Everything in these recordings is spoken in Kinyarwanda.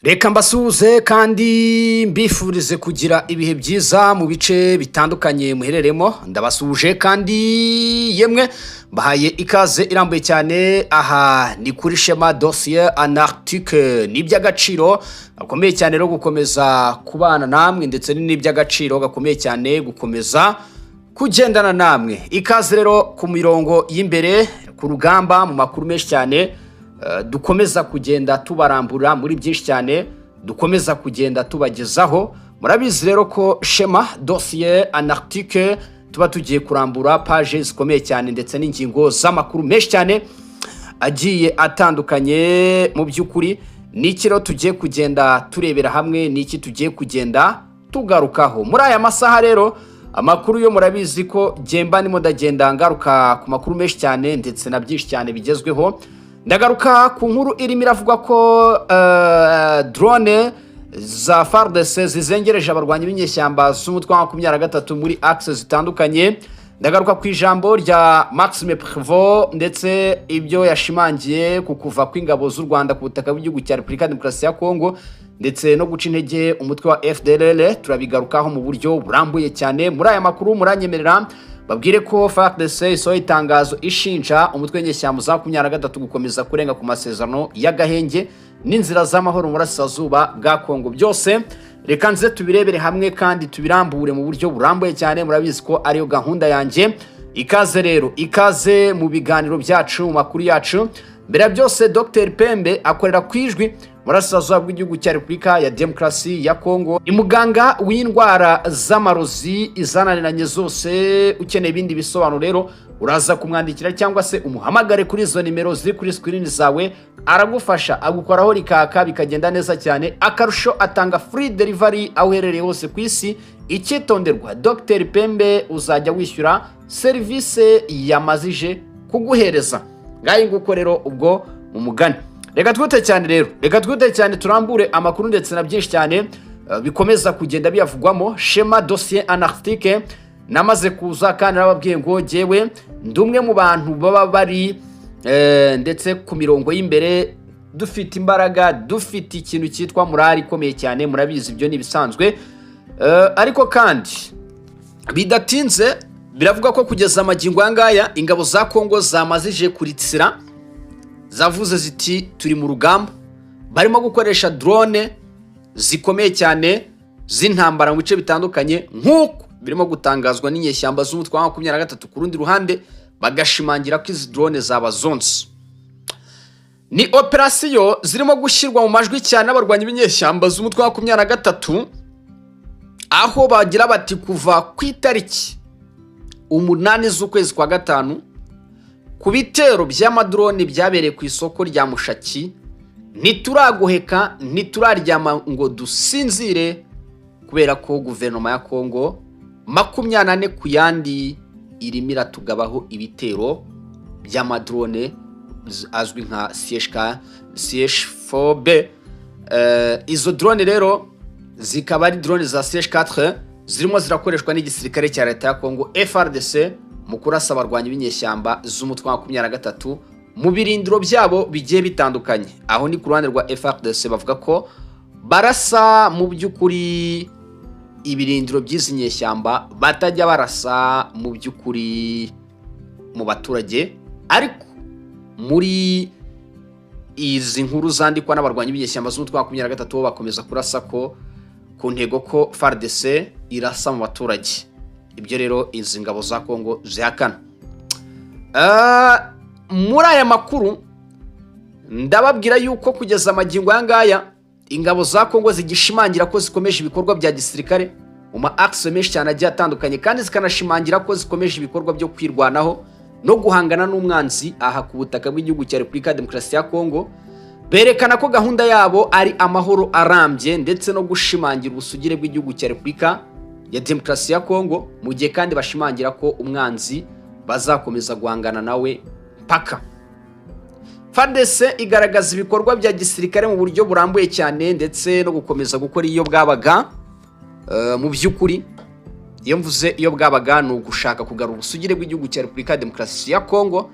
Reka mbasuhuze kandi mbifurize kugira ibihe byiza mu bice bitandukanye muhereremo. Ndabasuhuje kandi yemwe bahaye ikaze irambuye cyane. Aha ni kuri Shema Dossier Anarctique. Ni iby'agaciro gakomeye cyane rero gukomeza kubana namwe, ndetse ni iby'agaciro gakomeye cyane gukomeza kugendana namwe. Ikaze rero ku mirongo y'imbere ku rugamba mu makuru menshi cyane. Dukomeza kugenda tubarambura muri byinshi cyane, dukomeza kugenda tubagezaho. Murabizi rero ko Shema Dossier Anarctique tuba tugiye kurambura page zikomeye cyane ndetse n'ingingo z'amakuru menshi cyane agiye atandukanye. Mu by'ukuri ni iki rero tugiye kugenda turebera hamwe, ni iki tugiye kugenda tugarukaho muri aya masaha. Rero amakuru yo murabizi ko gemba nimo ndagenda ngaruka ku makuru menshi cyane ndetse na byinshi cyane bigezweho. Ndagaruka ku nkuru irimo iravuga ko drone za FARDC zizengereje abarwanyi b'inyeshyamba z'umutwe wa 23 muri axe zitandukanye. Ndagaruka ku ijambo rya Maxime Prévost ndetse ibyo yashimangiye ku kuva kw'ingabo z'u Rwanda ku butaka bw'igihugu cya Repubulika Demokarasi ya Kongo ndetse no guca intege umutwe wa FDLR. Turabigarukaho mu buryo burambuye cyane muri aya makuru. Muranyemerera babwire ko FARDC isohoye itangazo ishinja umutwe w'inyeshyamba za 23 gukomeza kurenga ku masezerano y'agahenge n'inzira z'amahoro mu burasirazuba bwa Kongo. Byose reka nze tubirebere hamwe kandi tubirambure mu buryo burambuye cyane. Murabizi ko ariyo gahunda yanjye. Ikaze rero, ikaze mu biganiro byacu, mu makuru yacu. Mbere ya byose, Dr Pembe akorera kwijwi burasirazuba bw'igihugu cya Repubulika ya Demokarasi ya Kongo. Ni muganga w'indwara z'amarozi izananiranye zose. Ukeneye ibindi bisobanuro rero uraza kumwandikira cyangwa se umuhamagare kuri izo nimero ziri kuri screen zawe. Aragufasha, agukoraho rikaka bikagenda neza cyane. Akarusho atanga free delivery aho uherereye hose ku isi. Icyitonderwa, Dr Pembe uzajya wishyura service yamazije kuguhereza. Ngayi nguko rero ubwo umugani. Reka twite cyane rero, reka twite cyane turambure amakuru ndetse na byinshi cyane bikomeza kugenda biyavugwamo. Shema Dossier Anarctique namaze kuza kandi nababwiye ngo jewe ndumwe mu bantu baba bari ndetse ku mirongo y'imbere, dufite imbaraga, dufite ikintu cyitwa morali ikomeye cyane. Murabizi ibyo ni bisanzwe, ariko kandi bidatinze biravuga ko kugeza amagingo angaya ingabo za Kongo zamazije kuritsira, zavuze ziti turi mu rugamba. Barimo gukoresha drone zikomeye cyane z'intambara mu bice bitandukanye, nk'uko birimo gutangazwa n'inyeshyamba z'umutwe wa 23. Ku rundi ruhande bagashimangira ko izi drone zabazonse. Ni operasiyo zirimo gushyirwa mu majwi cyane abarwanyi b'inyeshyamba z'umutwe wa 23, aho bagira bati kuva ku itariki 8 z'ukwezi kwa gatanu ku bitero by'amadrone byabereye ku isoko rya Mushaki, ntituragoheka ntituraryama ngo dusinzire, kubera ko guverinoma ya Kongo 24 ku yandi irimo iratugabaho ibitero by'amadrone azwi nka CH4B. Izo drone rero zikaba ari drone za CH4 zirimo zirakoreshwa n'igisirikare cya leta ya Kongo FARDC mu kurasa abarwanyi b'inyeshyamba z'umutwe wa 23 mu birindiro byabo bigiye bitandukanye. Aho ni ku ruhande rwa FARDC bavuga ko barasa mu by'ukuri ibirindiro by'izi nyeshyamba, batajya barasa mu by'ukuri mu baturage. Ariko muri izi nkuru zandikwa n'abarwanyi b'inyeshyamba z'umutwe wa 23 bakomeza kurasa ko ku ntego ko FARDC irasa mu baturage. Ibyo rero izi ngabo za Kongo zihakana. Muri aya makuru ndababwira yuko kugeza amagingo yangaya ingabo za Kongo zigishimangira ko zikomeje ibikorwa bya gisirikare mu ma axe menshi cyane agiye atandukanye, kandi zikanashimangira ko zikomeje ibikorwa byo kwirwanaho no guhangana n'umwanzi aha ku butaka bw'igihugu cya Repubulika Demokarasi ya Kongo. Berekana ko gahunda yabo ari amahoro arambye ndetse no gushimangira ubusugire bw'igihugu cya Repubulika ya Demokarasi ya Kongo, mu gihe kandi bashimangira ko umwanzi bazakomeza guhangana nawe paka. FARDC igaragaza ibikorwa bya gisirikare mu buryo burambuye cyane ndetse no gukomeza gukora iyo bwabaga. Mu by'ukuri iyo mvuze iyo bwabaga ni ugushaka kugarura ubusugire bw'igihugu cya Repubulika Demokarasi ya Kongo,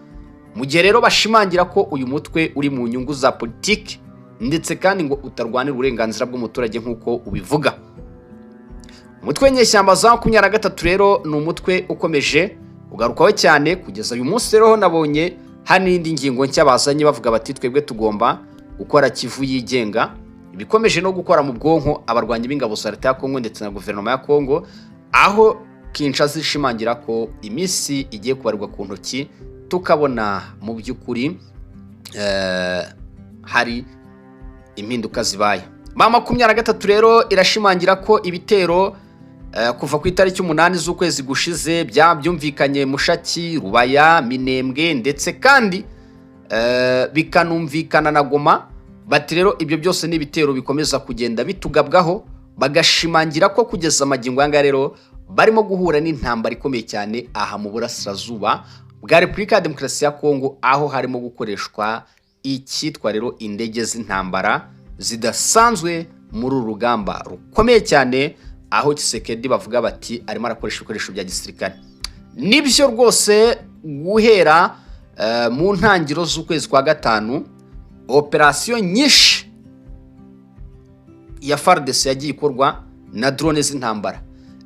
mu gihe rero bashimangira ko uyu mutwe uri mu nyungu za politiki ndetse kandi ngo utarwanira uburenganzira bw'umuturage nk'uko ubivuga. Umutwe w'inyeshyamba za 23 rero ni umutwe ukomeje ugarukaho cyane kugeza uyu munsi. Rero nabonye hari indi ngingo nshya bazanye bavuga bati twebwe tugomba gukora Kivu yigenga, ibikomeje no gukora mu bwonko abarwanyi b'ingabo za leta ya Kongo ndetse na guverinoma ya Kongo, aho Kinshasa ishimangira ko imisi igiye kubarirwa ku ntoki tukabona mu by'ukuri hari impinduka zibaye. Mama 23 rero irashimangira ko ibitero kuva ku itariki 8 z'ukwezi gushize byumvikanye Mushaki, Rubaya, Minembwe ndetse kandi bikanumvikana na Goma. Bati rero ibyo byose ni ibitero bikomeza kugenda bitugabwaho, bagashimangira ko kugeza amagingo yanga rero barimo guhura n'intambara ikomeye cyane aha mu burasirazuba bwa Repubulika ya Demokarasi ya Kongo, aho harimo gukoreshwa icyitwa rero indege z'intambara zidasanzwe muri uru rugamba rukomeye cyane, aho Tshisekedi bavuga bati arimo arakoresha ibikoresho bya gisirikare. Nibyo rwose guhera mu ntangiro z'ukwezi kwa gatanu operasiyo nyinshi ya FARDC yagiye ikorwa na drone z'intambara.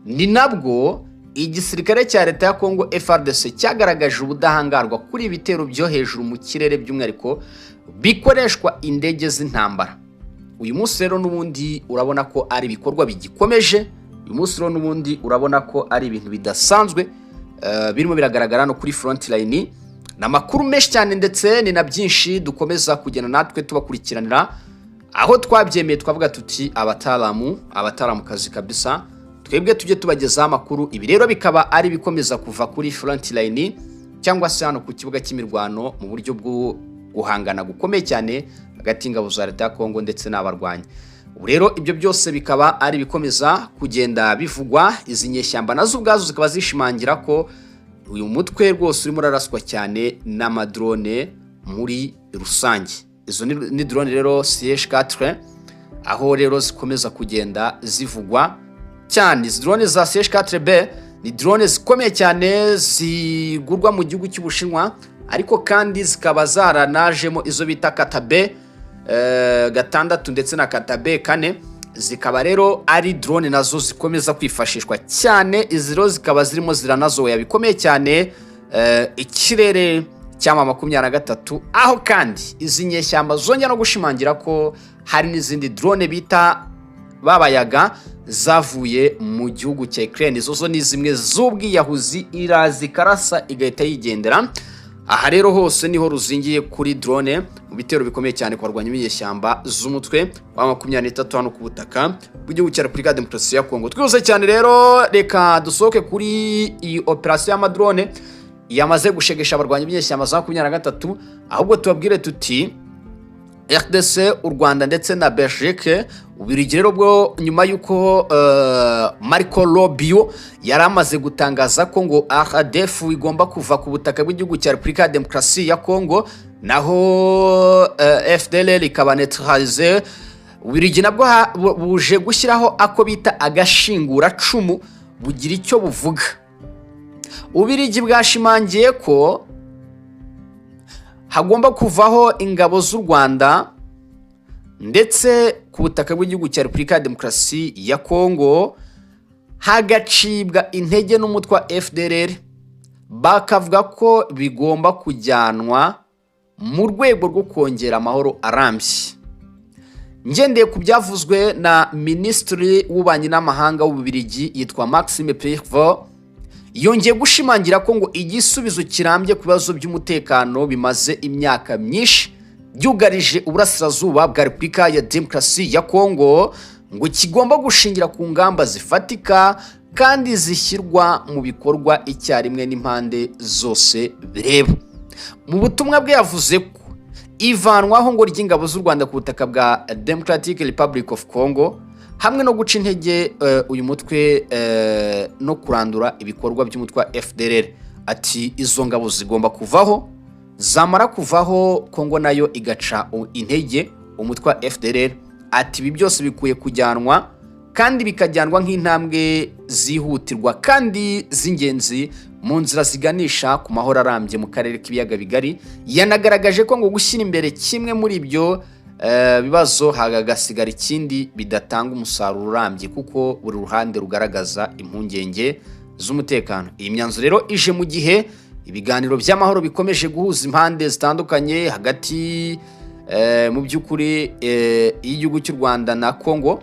Ni nabwo igisirikare cya leta ya Kongo FARDC cyagaragaje ubudahangarwa kuri ibitero byo hejuru mu kirere by'umwihariko bikoreshwa indege z'intambara. Uyu munsi rero n'ubundi urabona ko ari ibikorwa bigikomeje, uyu munsi rero n'ubundi urabona ko ari ibintu bidasanzwe birimo biragaragara no kuri front line. Namakuru menshi cyane ndetse ni na byinshi dukomeza kugena natwe tubakurikiranira, aho twabyemeye twavuga tuti abataramu kazi kabisa, twebwe tujye tubagezaho amakuru. Ibi rero bikaba ari bikomeza kuva kuri front line cyangwa se hano ku kibuga cy'imirwano mu buryo bwo guhangana gukomeye cyane hagati y'ingabo za leta ya Kongo ndetse n'abarwanyi. Rero ibyo byose bikaba ari bikomeza kugenda bivugwa. Izi nyeshyamba nazo ubwazo zikaba zishimangira ko uyu mutwe rwose urimo uraraswa cyane n'amadrone muri rusange. Izo ni drone rero CH4, aho rero zikomeza kugenda zivugwa cyane. Izi drone za CH4B ni drone zikomeye cyane zigurwa mu gihugu cy'Ubushinwa, ariko kandi zikaba zaranajemo izo bita Katabe 6 ndetse na Katabe 4. Zikaba rero ari drone nazo zikomeza kwifashishwa cyane. Izi rero zikaba zirimo ziranazoya bikomeye cyane ikirere cyama 23, aho kandi izi nyeshyamba zongera no gushimangira ko hari n'izindi drone bita babayaga zavuye mu gihugu cya Ukraine. Zo ni zimwe z'ubwiyahuzi irazi karasa igahita yigendera. Aha rero hose niho ruzingiye kuri drone mu bitero bikomeye cyane kwarwanya inyeshyamba z'umutwe wa 23 hano ku butaka bw'igihugu cya Repubulika ya Demokarasi ya Kongo. Twihuse cyane rero reka dusohoke kuri iyi operasiyo y'amadrone yamaze gushegesha abarwanya inyeshyamba za 23, ahubwo tubabwire tuti RDC, u Rwanda ndetse na Belgique ubirigero bwo nyuma yuko Marco Rubio yaramaze gutangaza ko ngo RDF igomba kuva ku butaka bw'igihugu cya Repubulika ya Demokarasi ya Kongo, naho FDLR ikaba neutralize. Ubirigi nabwo buje gushyiraho ako bita agashingura cumu bugira icyo buvuga. Ubirigi bwashimangiye ko hagomba kuvaho ingabo z'u Rwanda ndetse ku butaka bw'igihugu cya Repubulika ya Demokarasi ya Kongo hagacibwa intege n'umutwe wa FDLR, bakavuga ko bigomba kujyanwa mu rwego rwo kongera amahoro arambye. Ngendeye ku byavuzwe na Minisitiri w'Ububanyi n'Amahanga w'Ububirigi yitwa Maxime Prevot, yongeye gushimangira ko ngo igisubizo kirambye ku bibazo by'umutekano bimaze imyaka myinshi byugarije uburasirazuba bwa Repubulika ya Demokarasi ya Kongo ngo kigomba gushingira ku ngamba zifatika kandi zishyirwa mu bikorwa icyarimwe n'impande zose bireba. Mu butumwa bwe yavuze ko ivanwaho ngo ry'ingabo z'u Rwanda ku butaka bwa Democratic Republic of Congo hamwe no guca intege uyu mutwe no kurandura ibikorwa by'umutwe wa FDLR. Ati izo ngabo zigomba kuvaho, zamara kuvaho Kongo nayo igaca intege umutwe wa FDLR. Ati ibi byose bikuye kujyanwa kandi bikajyanwa nk'intambwe zihutirwa kandi z'ingenzi mu nzira ziganisha ku mahoro arambye mu karere k'ibiyaga bigari. Yanagaragaje ko ngo gushyira imbere kimwe muri ibyo bibazo hagasigara ikindi bidatanga umusaruro urambye kuko buri ruhande rugaragaza impungenge z'umutekano. Iyi myanzuro rero ije mu gihe ibiganiro by'amahoro bikomeje guhuza impande zitandukanye hagati mu by'ukuri y'igihugu cy'u Rwanda na Congo.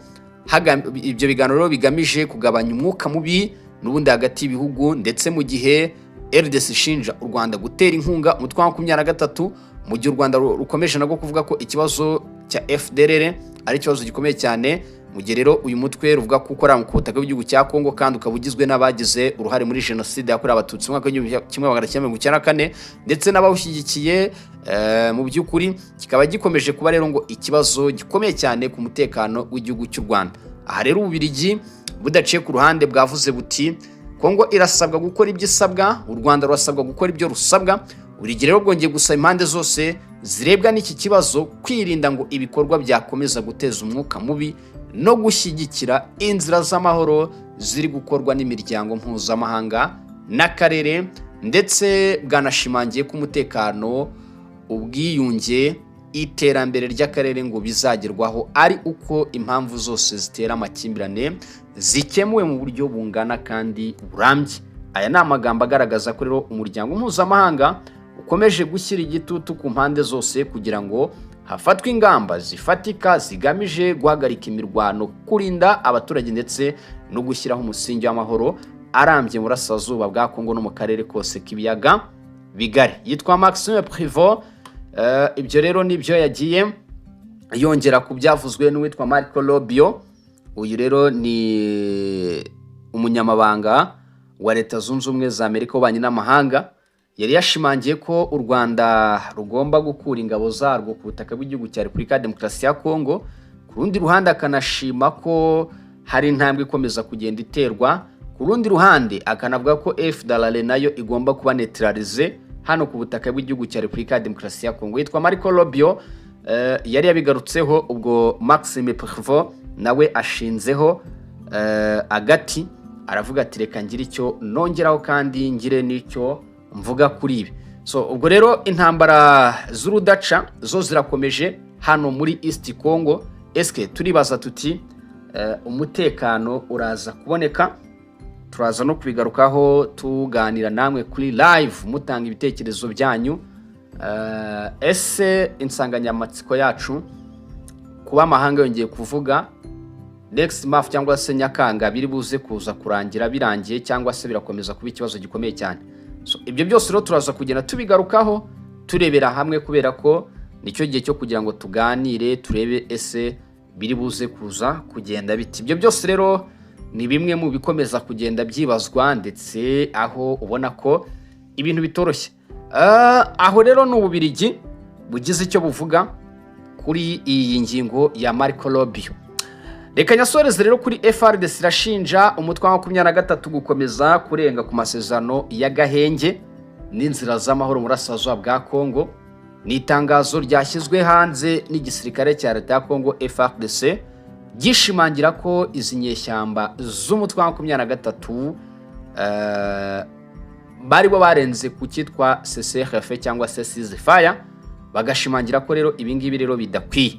Ibyo biganiro bigamije kugabanya umwuka mubi n'ubundi hagati y'ibihugu, ndetse mu gihe RDC ishinja u Rwanda gutera inkunga umutwe wa 23, mu gihe u Rwanda rukomeje nabwo kuvuga ko ikibazo cya FDLR ari ikibazo gikomeye cyane, mu gihe rero uyu mutwe ruvuga ko ukora mu butaka bw'igihugu cya Congo kandi ukaba ugizwe n'abagize uruhare muri jenoside yakorewe abatutsi mu mwaka w'1994 ndetse n'abawushyigikiye. Mu by'ukuri kikaba gikomeje kuba rero ngo ikibazo gikomeye cyane ku mutekano w'igihugu cy'u Rwanda. Aha rero Ububiligi budaciye ku ruhande bwavuze buti Congo irasabwa gukora ibyo isabwa, u Rwanda rurasabwa gukora ibyo rusabwa. Ububiligi rero bwongeye gusaba impande zose zirebwa n'iki kibazo kwirinda ngo ibikorwa byakomeza guteza umwuka mubi no gushyigikira inzira z'amahoro ziri gukorwa n'imiryango mpuzamahanga n'akarere, ndetse bwanashimangiye ko umutekano, ubwiyunge, iterambere ry'akarere ngo bizagerwaho ari uko impamvu zose zitera amakimbirane zikemuwe mu buryo bungana kandi burambye. Aya ni amagambo agaragaza ko rero umuryango mpuzamahanga ukomeje gushyira igitutu ku mpande zose kugira ngo hafatwe ingamba zifatika zigamije guhagarika imirwano, kurinda abaturage ndetse no gushyiraho umusingi w'amahoro arambye mu burasirazuba bwa Congo no mu karere kose k'ibiyaga bigari. Yitwa Maxime Prevot. Ibyo rero nibyo yagiye yongera ku byavuzwe n'uwitwa Marco Rubio. Uyu rero ni umunyamabanga wa Leta Zunze Ubumwe za Amerika w'ububanyi n'amahanga. Yari yashimangiye ko u Rwanda rugomba gukura ingabo zarwo ku butaka bw'igihugu cya Repubulika ya Demokarasi ya Congo. Ku rundi ruhande akanashima ko hari intambwe ikomeza kugenda iterwa. Ku rundi ruhande akanavuga ko FDLR nayo igomba kuba neutralize hano ku butaka bw'igihugu cya Repubulika ya Demokarasi ya Congo. Yitwa Marco Rubio. Yari yabigarutseho ubwo Maxime Prevot nawe ashinzeho agati, aravuga ati reka ngire icyo nongeraho kandi ngire n'icyo mvuga kuri ibi. Ubwo rero intambara z'urudaca zo zirakomeje hano muri East Congo. Eske turibaza tuti umutekano uraza kuboneka? Turaza no kubigarukaho tuganira namwe kuri live mutanga ibitekerezo byanyu. Ese insanganyamatsiko yacu kuba amahanga yongeye kuvuga next month cyangwa se Nyakanga biri buze kuza kurangira birangiye cyangwa se birakomeza kuba ikibazo gikomeye cyane. Ibyo byose rero turaza kugenda tubigarukaho turebera hamwe, kubera ko nicyo gihe cyo kugira ngo tuganire turebe ese biri buze kuza kugenda biti. Ibyo byose rero ni bimwe mu bikomeza kugenda byibazwa, ndetse aho ubona ko ibintu bitoroshye. Aho rero ni Ububiligi bugize icyo buvuga kuri iyi ngingo ya Marco Rubio. Reka nyasoreze rero kuri FARDC irashinja umutwe wa 23 gukomeza kurenga ku masezerano ya Gahenge n'inzira z'amahoro mu burasirazuba bwa Congo. Ni itangazo ryashyizwe hanze n'igisirikare cya Leta ya Congo FARDC gishimangira ko izi nyeshyamba z'umutwe wa 23 bari bo barenze ku cyitwa CCRF cyangwa se ceasefire, bagashimangira ko rero ibingibi rero bidakwiye.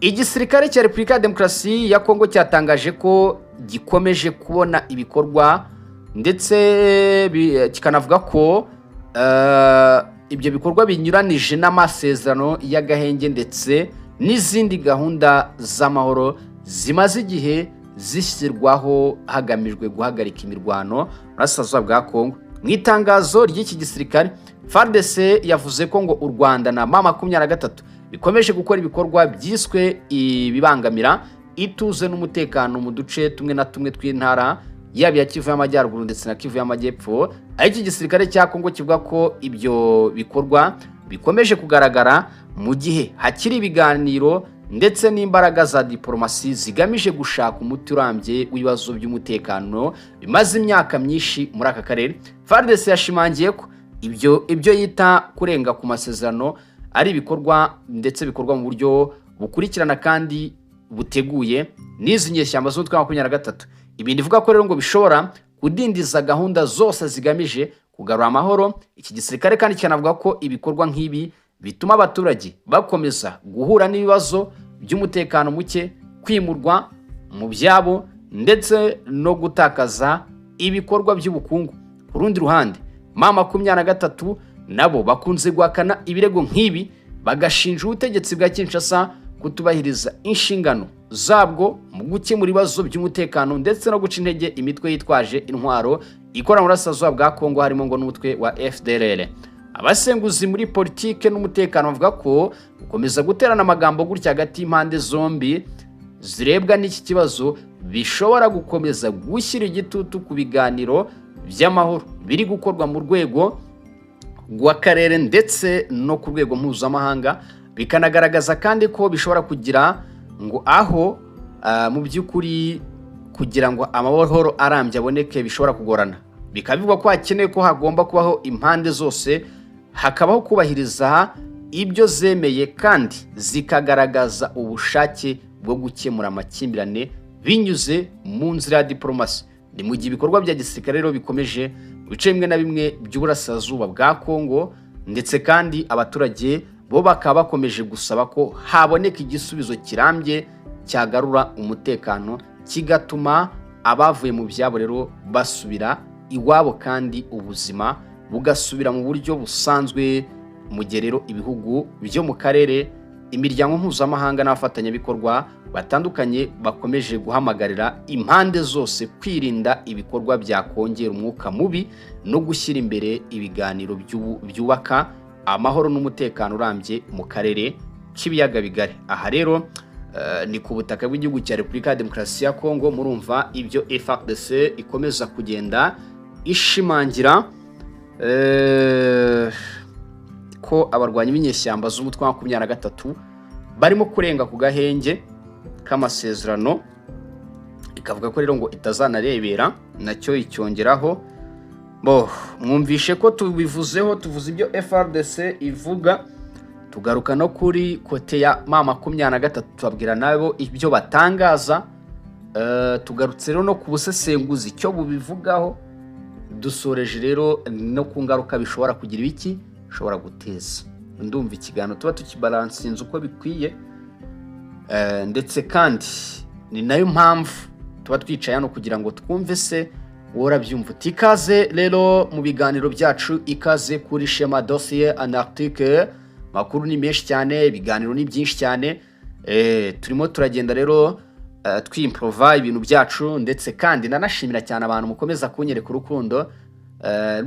Igisirikare cya Repubulika ya Demokarasi ya Congo cyatangaje ko gikomeje kubona ibikorwa, ndetse kikanavuga ko ibyo bikorwa binyuranije n'amasezerano y'Agahenge ndetse n'izindi gahunda z'amahoro zimaze igihe zishyirwaho hagamijwe guhagarika imirwano mu burasirazuba bwa Congo. Mu itangazo ry'iki gisirikare FARDC yavuze ko ngo u Rwanda na M23 bikomeje gukora ibikorwa byiswe ibibangamira ituze n'umutekano mu duce tumwe na tumwe tw'intara yaba ya Kivu y'Amajyaruguru ndetse na Kivu y'Amajyepfo. Iki gisirikare cya Congo kivuga ko ibyo bikorwa bikomeje kugaragara mu gihe hakiri ibiganiro ndetse n'imbaraga za diplomasi zigamije gushaka umuti urambye w'ibibazo by'umutekano bimaze imyaka myinshi muri aka karere. FARDC yashimangiye ko ibyo yita kurenga ku masezerano ari ibikorwa ndetse bikorwa mu buryo bukurikirana kandi buteguye n'izi nyeshyamba z'umutwe wa 23. Ibindi bivuga ko rero ngo bishobora kudindiza gahunda zose zigamije kugarura amahoro. Iki gisirikare kandi kikanavuga ko ibikorwa nk'ibi bituma abaturage bakomeza guhura n'ibibazo by'umutekano muke, kwimurwa mu byabo ndetse no gutakaza ibikorwa by'ubukungu. Ku rundi ruhande M23 nabo bakunze guhakana ibirego nk'ibi, bagashinja ubutegetsi bwa Kinshasa kutubahiriza inshingano zabwo mu gukemura ibibazo by'umutekano ndetse no guca intege imitwe yitwaje intwaro ikora mu burasirazuba bwa Kongo, harimo ngo n'umutwe wa FDLR. Abasenguzi muri politike n'umutekano bavuga ko gukomeza guterana amagambo gutya hagati y'impande zombi zirebwa n'iki kibazo bishobora gukomeza gushyira igitutu ku biganiro by'amahoro biri gukorwa mu rwego rw'akarere ndetse no ku rwego mpuzamahanga, bikanagaragaza kandi ko bishobora kugira ngo aho mu by'ukuri kugira ngo amahoro arambye aboneke bishobora kugorana. Bikavugwa ko hakenewe ko hagomba kubaho impande zose, hakabaho kubahiriza ibyo zemeye kandi zikagaragaza ubushake bwo gukemura amakimbirane binyuze mu nzira ya diplomasi. Ni mu gihe ibikorwa bya gisirikare rero bikomeje mu bice bimwe na bimwe by'uburasirazuba bwa Kongo, ndetse kandi abaturage bo bakaba bakomeje gusaba ko haboneka igisubizo kirambye cyagarura umutekano, kigatuma abavuye mu byabo rero basubira iwabo kandi ubuzima bugasubira mu buryo busanzwe. Mu gihe rero ibihugu byo mu karere, imiryango mpuzamahanga n'abafatanyabikorwa batandukanye bakomeje guhamagarira impande zose kwirinda ibikorwa byakongera umwuka mubi no gushyira imbere ibiganiro byubaka amahoro n'umutekano urambye mu karere k'ibiyaga bigari. Aha rero ni ku butaka bw'igihugu cya Repubulika ya Demokarasi ya Kongo. Murumva ibyo FARDC ikomeza kugenda ishimangira ko abarwanyi b'inyeshyamba z'umutwe wa 23 barimo kurenga ku gahenge k'amasezerano, ikavuga ko rero ngo itazanarebera nacyo icyongeraho. Mwumvishe ko tubivuzeho, tuvuze ibyo FARDC ivuga, tugaruka no kuri kote ya M23 tubabwira nabo ibyo batangaza. Tugarutse rero no ku busesenguzi cyo bubivugaho, dusoreje rero no ku ngaruka bishobora kugira ibiki bishobora guteza. Ndumva ikiganiro tuba tukibalansinze uko bikwiye, ndetse kandi ni nayo mpamvu tuba twicaye hano kugira ngo twumve se worabyumva. Ikaze rero mu biganiro byacu, ikaze kuri Shema Dossier Antarctique. Makuru ni menshi cyane, ibiganiro ni byinshi cyane, turimo turagenda rero twimprova ibintu byacu, ndetse kandi nanashimira cyane abantu mukomeza kunyereka urukundo.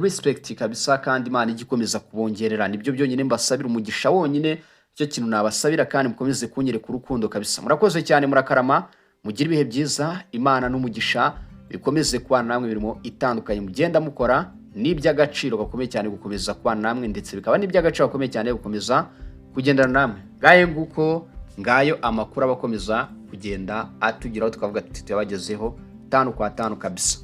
Respect kabisa, kandi Imana igikomeza kubongerera. Nibyo byonyine mbasabira, umugisha wonyine cyo kintu nabasabira, kandi mukomeze kunyereka urukundo kabisa. Murakoze cyane, murakarama, mugira ibihe byiza. Imana n'umugisha bikomeze kubana namwe birimo itandukanye mugenda mukora, n'iby'agaciro gakomeye cyane gukomeza kubana namwe, ndetse bikaba n'iby'agaciro gakomeye cyane gukomeza kugendana namwe. Ngaye nguko ngayo amakuru abakomeza kugenda atugiraho, tukavuga tuti tuyabagezeho 5 kwa 5 kabisa.